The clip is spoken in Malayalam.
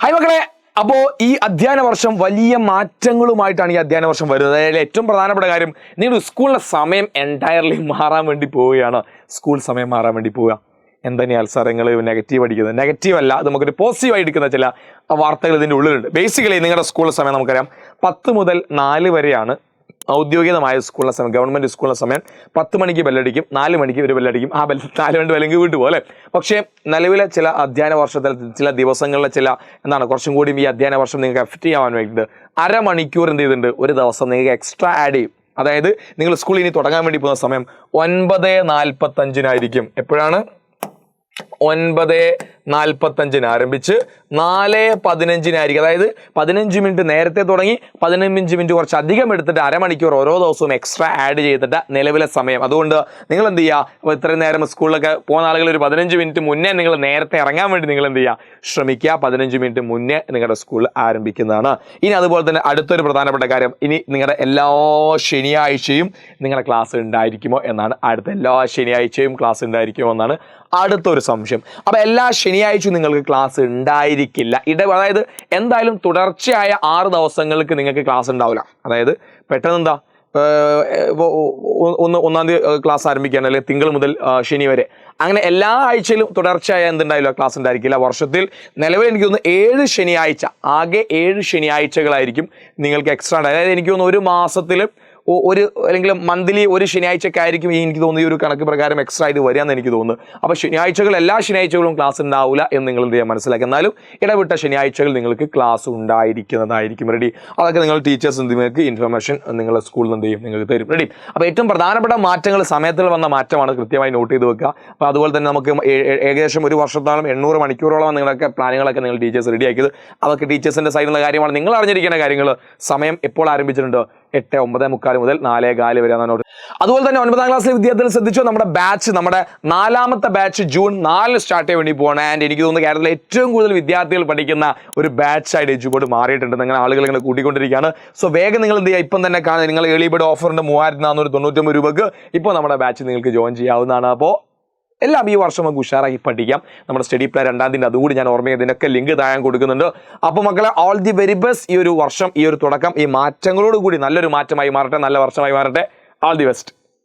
ഹായ് മക്കളെ, അപ്പോൾ ഈ അധ്യയന വർഷം വലിയ മാറ്റങ്ങളുമായിട്ടാണ് ഈ അധ്യയന വർഷം വരുന്നത്. അതായത് ഏറ്റവും പ്രധാനപ്പെട്ട കാര്യം, നിങ്ങളുടെ സ്കൂളിലെ സമയം എൻറ്റയർലി മാറാൻ വേണ്ടി പോവുകയാണ്. സ്കൂൾ സമയം മാറാൻ വേണ്ടി പോവുക. എന്തെന്നെയാണ് സാർ നിങ്ങൾ നെഗറ്റീവ് അടിക്കുന്നത്? നെഗറ്റീവ് അല്ല, അത് നമുക്കൊരു പോസിറ്റീവായി എടുക്കുന്ന ചില വാർത്തകൾ ഇതിൻ്റെ ഉള്ളിലുണ്ട്. ബേസിക്കലി നിങ്ങളുടെ സ്കൂളിലെ സമയം നമുക്കറിയാം 10 മുതൽ 4 വരെയാണ് ഔദ്യോഗികമായ സ്കൂളിലെ സമയം. ഗവൺമെൻറ് സ്കൂളിലെ സമയം 10 മണിക്ക് ബെല്ലടിക്കും, 4 മണിക്ക് ഒരു ബെല്ലടിക്കും. ആ 4 മണി ബെല്ലെങ്കിൽ വീട്ടു പോലെ. പക്ഷേ നിലവിലെ ചില അധ്യയന വർഷത്തിൽ ചില ദിവസങ്ങളിലെ ചില കുറച്ചും കൂടി ഈ അധ്യയന വർഷം നിങ്ങൾക്ക് എഫക്റ്റ് ചെയ്യാൻ വേണ്ടിയിട്ട് അരമണിക്കൂർ എന്ത് ചെയ്തിട്ടുണ്ട്, ഒരു ദിവസം നിങ്ങൾക്ക് എക്സ്ട്രാ ആഡ് ചെയ്യും. അതായത് നിങ്ങൾ സ്കൂളിൽ ഇനി തുടങ്ങാൻ വേണ്ടി പോകുന്ന സമയം 9:45 എപ്പോഴാണ്? 9:45 ആരംഭിച്ച് 4:15 അതായത് 15 മിനിറ്റ് നേരത്തെ തുടങ്ങി 15 മിനിറ്റ് കുറച്ച് അധികം എടുത്തിട്ട് അരമണിക്കൂർ ഓരോ ദിവസവും എക്സ്ട്രാ ആഡ് ചെയ്തിട്ട് നിലവിലെ സമയം. അതുകൊണ്ട് നിങ്ങൾ എന്ത് ചെയ്യുക, അപ്പോൾ ഇത്രയും നേരം സ്കൂളിലൊക്കെ പോകുന്ന ആളുകൾ ഒരു 15 മിനിറ്റ് മുന്നേ നിങ്ങൾ നേരത്തെ ഇറങ്ങാൻ വേണ്ടി നിങ്ങൾ എന്ത് ചെയ്യുക, ശ്രമിക്കുക. 15 മിനിറ്റ് മുന്നേ നിങ്ങളുടെ സ്കൂൾ ആരംഭിക്കുന്നതാണ്. ഇനി അതുപോലെ തന്നെ അടുത്തൊരു പ്രധാനപ്പെട്ട കാര്യം, ഇനി നിങ്ങളുടെ എല്ലാ ശനിയാഴ്ചയും നിങ്ങളുടെ ക്ലാസ് ഉണ്ടായിരിക്കുമോ എന്നാണ് അടുത്ത. എല്ലാ ശനിയാഴ്ചയും ക്ലാസ് ഉണ്ടായിരിക്കുമോ എന്നാണ് അടുത്തൊരു സംശയം. അപ്പോൾ എല്ലാ ശനിയാഴ്ചയും നിങ്ങൾക്ക് ക്ലാസ് ഉണ്ടായിരിക്കില്ല. അതായത് എന്തായാലും തുടർച്ചയായ 6 ദിവസങ്ങൾക്ക് നിങ്ങൾക്ക് ക്ലാസ് ഉണ്ടാവില്ല. അതായത് പെട്ടെന്ന് എന്താ, ഒന്നാം തീയതി ക്ലാസ് ആരംഭിക്കുകയാണ്, അല്ലെങ്കിൽ തിങ്കൾ മുതൽ ശനി വരെ, അങ്ങനെ എല്ലാ ആഴ്ചയിലും തുടർച്ചയായ എന്തുണ്ടായില്ല, ക്ലാസ് ഉണ്ടായിരിക്കില്ല. വർഷത്തിൽ നിലവിൽ എനിക്ക് തോന്നുന്നു 7 ശനിയാഴ്ച, ആകെ 7 ശനിയാഴ്ചകളായിരിക്കും നിങ്ങൾക്ക് എക്സ്ട്രാ. അതായത് എനിക്ക് തോന്നുന്നു ഒരു മാസത്തിൽ ഒരു അല്ലെങ്കിൽ മന്ത്ലി ഒരു ശനിയാഴ്ചക്കായിരിക്കും എനിക്ക് തോന്നുന്നു ഈ ഒരു കണക്ക് പ്രകാരം എക്സ്ട്രാ ഇത് വരികയെന്ന് എനിക്ക് തോന്നുന്നു. അപ്പോൾ ശനിയാഴ്ചകൾ എല്ലാ ശനിയാഴ്ചകളും ക്ലാസ് ഉണ്ടാവില്ല എന്ന് നിങ്ങൾ എന്ത് ചെയ്യാൻ മനസ്സിലാക്കുക. എന്നാലും ഇടവിട്ട ശനിയാഴ്ചകൾ നിങ്ങൾക്ക് ക്ലാസ് ഉണ്ടായിരിക്കുന്നതായിരിക്കും. റെഡി? അതൊക്കെ നിങ്ങൾ ടീച്ചേഴ്സ് നിങ്ങൾക്ക് ഇൻഫർമേഷൻ നിങ്ങളുടെ സ്കൂളിൽ എന്ത് ചെയ്യും, നിങ്ങൾക്ക് തരും. റെഡി? അപ്പോൾ ഏറ്റവും പ്രധാനപ്പെട്ട മാറ്റങ്ങൾ, സമയത്തിൽ വന്ന മാറ്റമാണ്, കൃത്യമായി നോട്ട് ചെയ്ത് വെക്കുക. അപ്പോൾ അതുപോലെ തന്നെ നമുക്ക് ഏകദേശം ഒരു വർഷത്തോളം 800 മണിക്കൂറോളം നിങ്ങളൊക്കെ പ്ലാനുകളൊക്കെ നിങ്ങൾ ടീച്ചേഴ്സ് റെഡിയാക്കിയത്, അതൊക്കെ ടീച്ചേഴ്സിൻ്റെ സൈഡിലുള്ള കാര്യമാണ്. നിങ്ങൾ അറിഞ്ഞിരിക്കേണ്ട കാര്യങ്ങൾ, സമയം എപ്പോൾ ആരംഭിച്ചിട്ടുണ്ട്, 8:45 മുതൽ 4:15 വരെ ആണ്. അതുപോലെ തന്നെ 9ാം ക്ലാസ്സിലെ വിദ്യാർത്ഥികൾ ശ്രദ്ധിച്ചു, നമ്മുടെ 4ാമത്തെ ബാച്ച് ജൂൺ 4 സ്റ്റാർട്ട് ചെയ്യാൻ വേണ്ടി പോകണം. ആൻഡ് എനിക്ക് തോന്നുന്നു കേരളത്തിലെ ഏറ്റവും കൂടുതൽ വിദ്യാർത്ഥികൾ പഠിക്കുന്ന ഒരു ബാച്ചായിട്ട് എഡ്യൂബോർഡ് മാറിയിട്ടുണ്ട്. നിങ്ങൾ ആളുകൾ ഇങ്ങനെ കൂട്ടിക്കൊണ്ടിരിക്കുകയാണ്. സോ വേഗം നിങ്ങൾ എന്ത് ചെയ്യുക, ഇപ്പം തന്നെ കാണുക, നിങ്ങൾ ഏർലി ബേർഡ് ഓഫറിൻ്റെ 3499 രൂപയ്ക്ക് ഇപ്പോൾ നമ്മുടെ ബാച്ച് നിങ്ങൾക്ക് ജോയിൻ ചെയ്യാവുന്നതാണ്. അപ്പോൾ എല്ലാം ഈ വർഷം നമുക്ക് ഉഷാറാക്കി പഠിക്കാം. നമ്മുടെ സ്റ്റഡി പ്ലാൻ 2ാം തീയതി അതുകൂടി ഞാൻ ഓർമ്മ ഇതിനൊക്കെ ലിങ്ക് താഴെ കൊടുക്കുന്നുണ്ട്. അപ്പോൾ മക്കളെ, ഓൾ ദി വെരി ബെസ്റ്റ്. ഈ ഒരു വർഷം, ഈ ഒരു തുടക്കം, ഈ മാറ്റങ്ങളോട് കൂടി നല്ലൊരു മാറ്റമായി മാറട്ടെ, നല്ല വർഷമായി മാറട്ടെ. All the best.